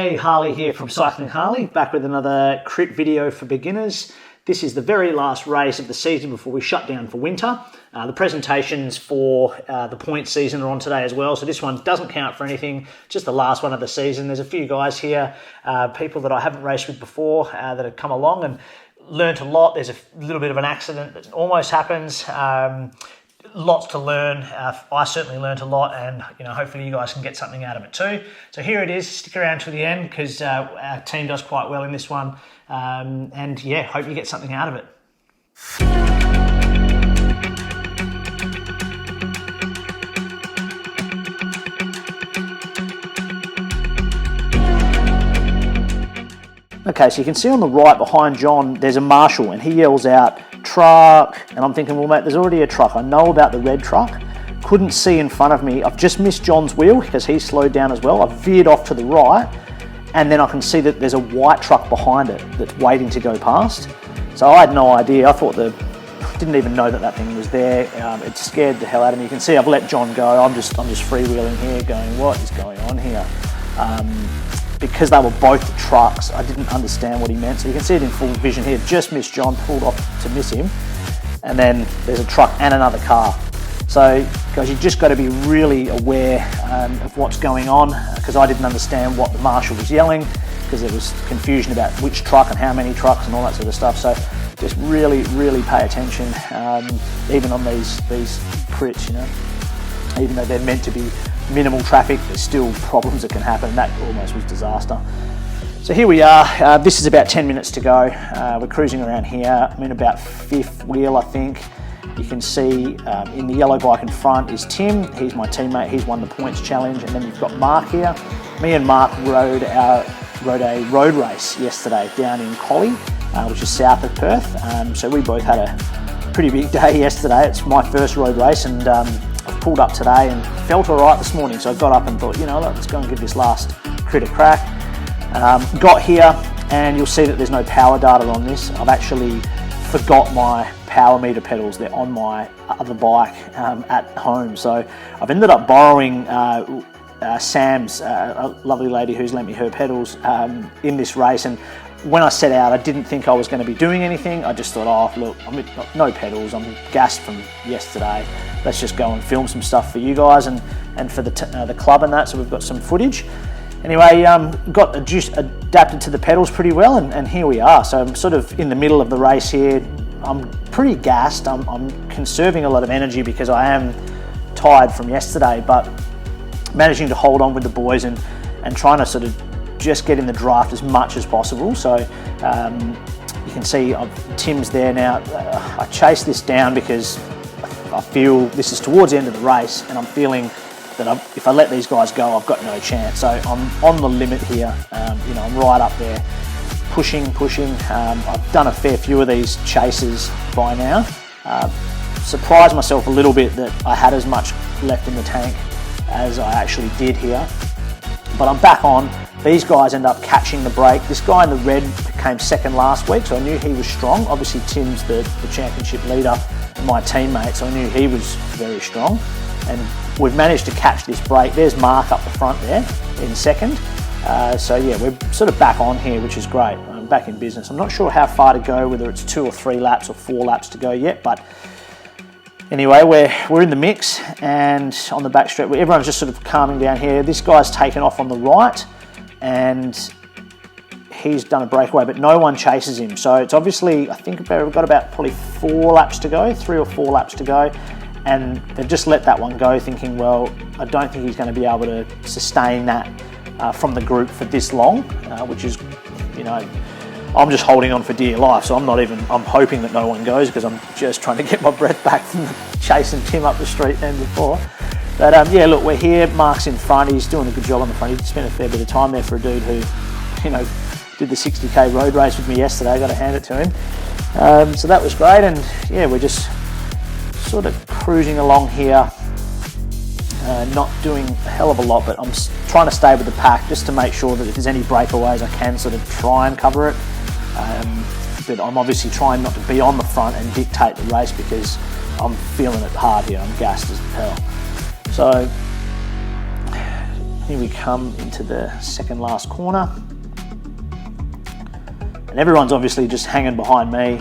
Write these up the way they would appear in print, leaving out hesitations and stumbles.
Hey, Harley here from Cycling Harley, back with another crit video for beginners. This is the very last race of the season before we shut down for winter. The presentations for the point season are on today as well, so this one doesn't count for anything, just the last one of the season. There's a few guys here, people that I haven't raced with before that have come along and learnt a lot. There's a little bit of an accident that almost happens. Lots to learn. I certainly learned a lot, and hopefully you guys can get something out of it too. So here it is. Stick around to the end because our team does quite well in this one, and yeah, hope you get something out of it. Okay, so you can see on the right behind John, there's a marshal, and he yells out, "Truck," and I'm thinking, well, mate, there's already a truck. I know about the red truck. Couldn't see in front of me. I've just missed John's wheel because he's slowed down as well. I've veered off to the right, and then I can see that there's a white truck behind it that's waiting to go past. So I had no idea. I didn't even know that thing was there. It scared the hell out of me. You can see I've let John go. I'm just freewheeling here, going, what is going on here? Because they were both trucks, I didn't understand what he meant. So you can see it in full vision here. Just missed John, pulled off to miss him. And then there's a truck and another car. So guys, you just got to be really aware of what's going on, because I didn't understand what the marshal was yelling, because there was confusion about which truck and how many trucks and all that sort of stuff. So just really, really pay attention, even on these crits, even though they're meant to be minimal traffic, there's still problems that can happen. That almost was disaster. So here we are. This is about 10 minutes to go. We're cruising around here. I'm in about fifth wheel, I think. You can see in the yellow bike in front is Tim. He's my teammate. He's won the points challenge. And then you've got Mark here. Me and Mark rode a road race yesterday down in Collie, which is south of Perth. So we both had a pretty big day yesterday. It's my first road race, and I've pulled up today and felt all right this morning. So I got up and thought, let's go and give this last crit a crack. Got here, and you'll see that there's no power data on this. I've actually forgot my power meter pedals. They're on my other bike at home. So I've ended up borrowing Sam's, a lovely lady who's lent me her pedals in this race. And when I set out, I didn't think I was going to be doing anything. I just thought, oh, look, no pedals. I'm gassed from yesterday. Let's just go and film some stuff for you guys and for the club and that. So we've got some footage. Anyway, got adapted to the pedals pretty well, and here we are. So I'm sort of in the middle of the race here. I'm pretty gassed. I'm conserving a lot of energy because I am tired from yesterday, but managing to hold on with the boys and trying to sort of just get in the draft as much as possible. So you can see Tim's there now. I chased this down because I feel this is towards the end of the race, and I'm feeling that if I let these guys go, I've got no chance. So I'm on the limit here. I'm right up there, pushing. I've done a fair few of these chases by now. Surprised myself a little bit that I had as much left in the tank as I actually did here. But I'm back on. These guys end up catching the break. This guy in the red came second last week, so I knew he was strong. Obviously, Tim's the championship leader and my teammate, so I knew he was very strong. And we've managed to catch this break. There's Mark up the front there in second. So yeah, we're sort of back on here, which is great. I'm back in business. I'm not sure how far to go, whether it's 2 or 3 laps or 4 laps to go yet, but anyway, we're in the mix, and on the back straight, everyone's just sort of calming down here. This guy's taken off on the right, and he's done a breakaway, but no one chases him. So it's obviously, I think we've got about probably 4 laps to go, 3 or 4 laps to go, and they've just let that one go, thinking, well, I don't think he's going to be able to sustain that from the group for this long, which is, I'm just holding on for dear life. So I'm hoping that no one goes, because I'm just trying to get my breath back from chasing Tim up the street then before. But yeah, look, we're here. Mark's in front. He's doing a good job on the front. He spent a fair bit of time there for a dude who, did the 60k road race with me yesterday. I got to hand it to him. So that was great. And yeah, we're just sort of cruising along here, not doing a hell of a lot, but I'm trying to stay with the pack just to make sure that if there's any breakaways, I can sort of try and cover it. But I'm obviously trying not to be on the front and dictate the race, because I'm feeling it hard here. I'm gassed as hell. So Here we come into the second last corner. And everyone's obviously just hanging behind me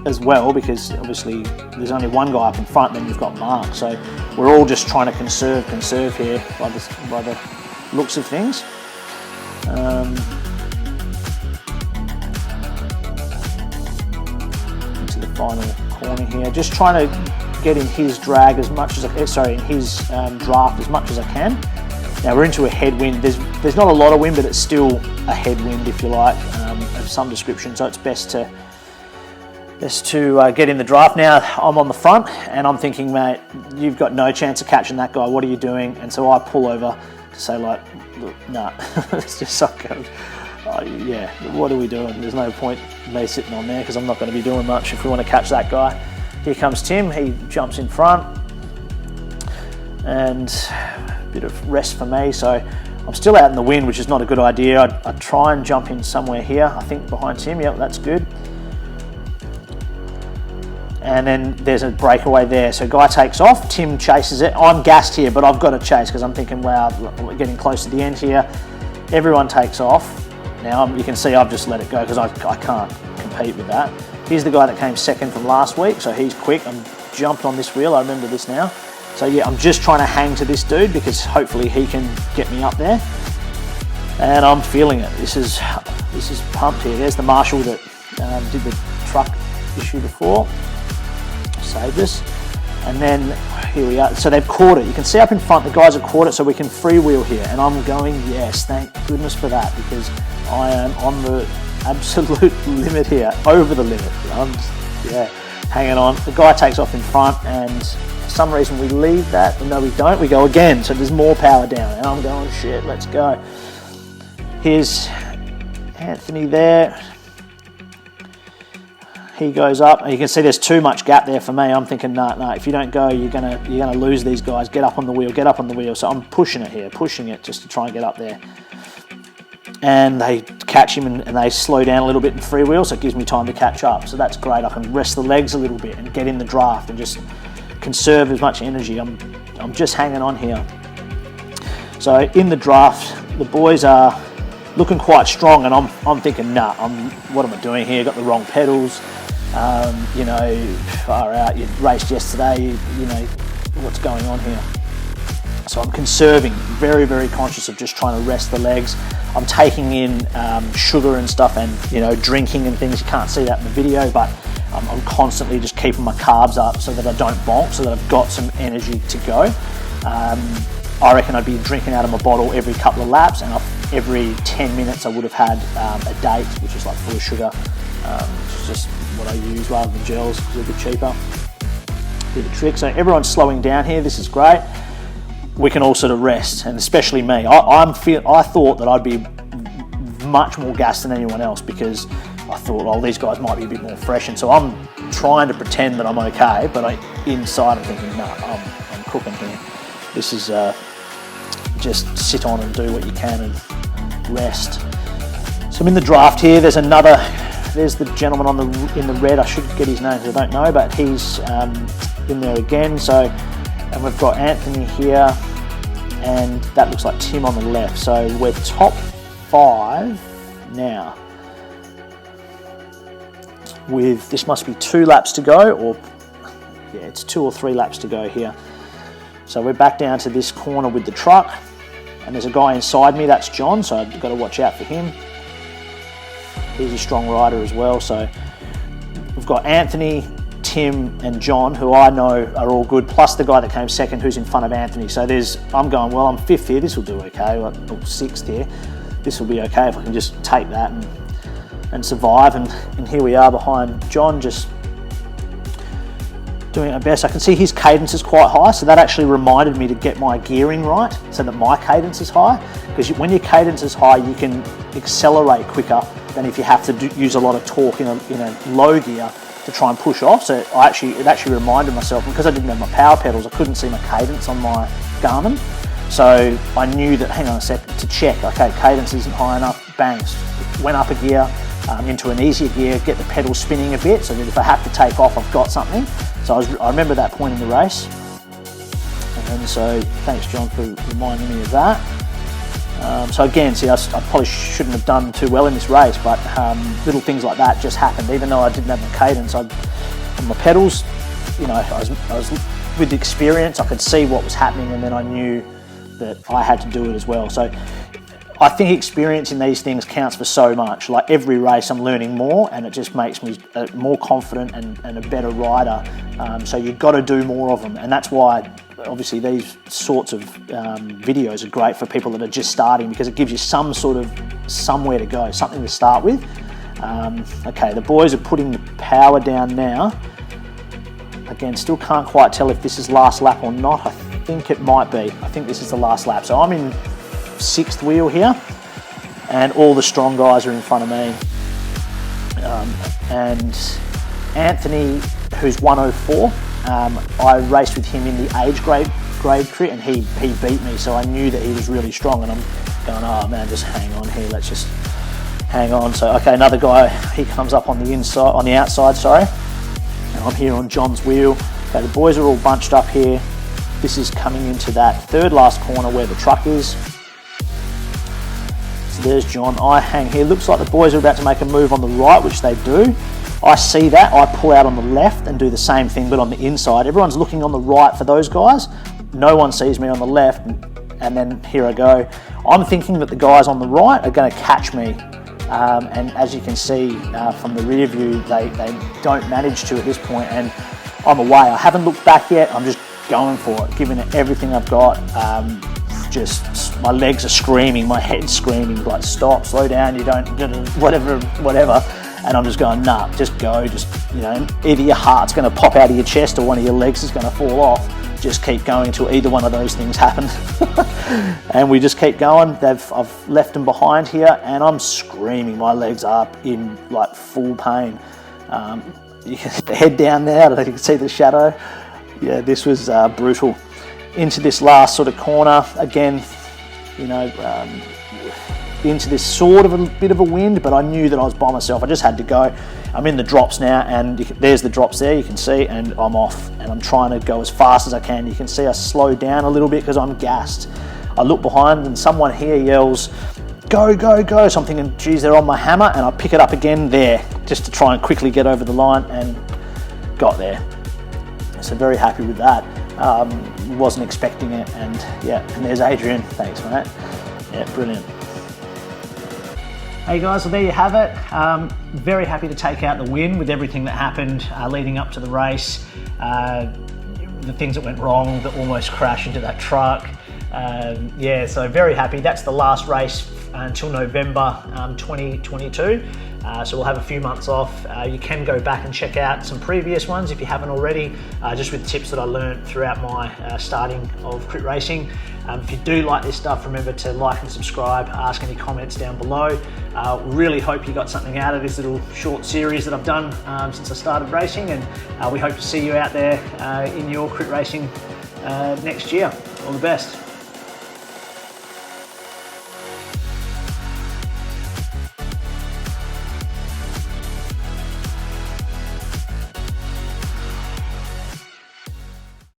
as well, because obviously there's only one guy up in front, then you've got Mark. So we're all just trying to conserve here by the looks of things. Into the final corner here, just trying to get in his drag as much as in his draft as much as I can. Now we're into a headwind. There's not a lot of wind, but it's still a headwind, if you like, of some description. So it's best to get in the draft. Now I'm on the front, and I'm thinking, mate, you've got no chance of catching that guy. What are you doing? And so I pull over to say, like, look, nah, it's just so good. Yeah, what are we doing? There's no point me sitting on there because I'm not going to be doing much if we want to catch that guy. Here comes Tim. He jumps in front, and bit of rest for me, so I'm still out in the wind, which is not a good idea. I'd try and jump in somewhere here, I think behind Tim. Yep, that's good. And then there's a breakaway there, so guy takes off, Tim chases it. I'm gassed here, but I've got to chase because I'm thinking, wow, we're getting close to the end here. Everyone takes off. Now you can see I've just let it go because I can't compete with that. Here's the guy that came second from last week, so he's quick. I'm jumped on this wheel, I remember this now. So yeah, I'm just trying to hang to this dude because hopefully he can get me up there. And I'm feeling it. This is pumped here. There's the marshal that did the truck issue before. Saved us. And then here we are. So they've caught it. You can see up in front the guys have caught it, so we can freewheel here. And I'm going, yes, thank goodness for that, because I am on the absolute limit here, over the limit. I'm hanging on. The guy takes off in front, and for some reason we leave that, but no we don't, we go again, so there's more power down, and I'm going, shit, let's go. Here's Anthony there. He goes up, and you can see there's too much gap there for me. I'm thinking, nah, if you don't go, you're gonna lose these guys. Get up on the wheel, So I'm pushing it here, just to try and get up there. And they catch him and they slow down a little bit in freewheel, so it gives me time to catch up. So that's great. I can rest the legs a little bit and get in the draft and just conserve as much energy. I'm just hanging on here. So in the draft, the boys are looking quite strong, and I'm thinking, what am I doing here? Got the wrong pedals. Far out. You raced yesterday. You know what's going on here. So I'm conserving, very, very conscious of just trying to rest the legs. I'm taking in sugar and stuff, and drinking and things. You can't see that in the video, but I'm constantly just keeping my carbs up so that I don't bonk, so that I've got some energy to go. I reckon I'd be drinking out of my bottle every couple of laps, and every 10 minutes I would have had a date, which is like full of sugar, which is just what I use rather than gels, because they're a bit cheaper. Do the trick. So everyone's slowing down here. This is great. We can all sort of rest, and especially me. I thought that I'd be much more gassed than anyone else, because I thought, these guys might be a bit more fresh, and so I'm trying to pretend that I'm okay, but inside I'm thinking, I'm cooking here. This is just sit on and do what you can and rest. So I'm in the draft here. There's the gentleman in the red. I should get his name, I don't know, but he's in there again. And we've got Anthony here, and that looks like Tim on the left. So we're top 5 now. This must be 2 laps to go, it's 2 or 3 laps to go here. So we're back down to this corner with the truck, and there's a guy inside me, that's John, so I've got to watch out for him. He's a strong rider as well. So we've got Anthony, Tim and John, who I know are all good, plus the guy that came second who's in front of Anthony. So I'm going, I'm 5th here, this will do okay, or 6th here. This will be okay if I can just take that and survive. And here we are behind John, just doing our best. I can see his cadence is quite high, so that actually reminded me to get my gearing right so that my cadence is high, because when your cadence is high, you can accelerate quicker than if you have to use a lot of torque in a low gear to try and push off. So it actually reminded myself, because I didn't have my power pedals, I couldn't see my cadence on my Garmin. So I knew that, hang on a sec, to check, okay, cadence isn't high enough, bang, went up a gear, into an easier gear, get the pedals spinning a bit, so that if I have to take off, I've got something. So I remember that point in the race. And so thanks John for reminding me of that. So again, see, I probably shouldn't have done too well in this race, but little things like that just happened. Even though I didn't have the cadence, on my pedals, you know, I was with the experience, I could see what was happening, and then I knew that I had to do it as well. So I think experience in these things counts for so much. Like every race I'm learning more, and it just makes me more confident and a better rider. So you've got to do more of them, and that's why obviously these sorts of videos are great for people that are just starting, because it gives you some sort of somewhere to go, something to start with. Okay, the boys are putting the power down now. Again, still can't quite tell if this is last lap or not. I think it might be. I think this is the last lap. So I'm in 6th wheel here, and all the strong guys are in front of me. And Anthony, who's 104, I raced with him in the age grade crit, and he beat me, so I knew that he was really strong, and I'm going, oh man, just hang on here, let's just hang on. So okay, another guy, he comes up on the outside, sorry, and I'm here on John's wheel. Okay, the boys are all bunched up here. This is coming into that third last corner where the truck is. So there's John, I hang here. Looks like the boys are about to make a move on the right, which they do. I see that, I pull out on the left and do the same thing, but on the inside. Everyone's looking on the right for those guys. No one sees me on the left, and then here I go. I'm thinking that the guys on the right are going to catch me. And as you can see from the rear view, they don't manage to at this point, and I'm away. I haven't looked back yet. I'm just going for it, giving it everything I've got. Just my legs are screaming, my head's screaming, like stop, slow down, you don't, whatever. And I'm just going, nah, just go, just, you know, either your heart's going to pop out of your chest or one of your legs is going to fall off. Just keep going until either one of those things happen. And we just keep going. I've left them behind here, and I'm screaming. My legs are in like full pain. You can head down there, I don't know if you can see the shadow. Yeah, this was brutal. Into this last sort of corner, again, you know, into this sort of a bit of a wind, but I knew that I was by myself. I just had to go. I'm in the drops now, and there's the drops there, you can see, and I'm off, and I'm trying to go as fast as I can. You can see I slowed down a little bit because I'm gassed. I look behind, and someone here yells, go, go, go. So I'm thinking, geez, they're on my hammer, and I pick it up again there, just to try and quickly get over the line, and got there. So very happy with that. Wasn't expecting it, and yeah, and there's Adrian. Thanks, mate. Yeah, brilliant. Hey guys, well there you have it. Very happy to take out the win with everything that happened leading up to the race. The things that went wrong, that almost crashed into that truck. Yeah, so very happy. That's the last race until November 2022. So we'll have a few months off. You can go back and check out some previous ones if you haven't already, just with tips that I learned throughout my starting of crit racing. If you do like this stuff, remember to like and subscribe, ask any comments down below. Really hope you got something out of this little short series that I've done since I started racing, and we hope to see you out there in your crit racing next year. All the best.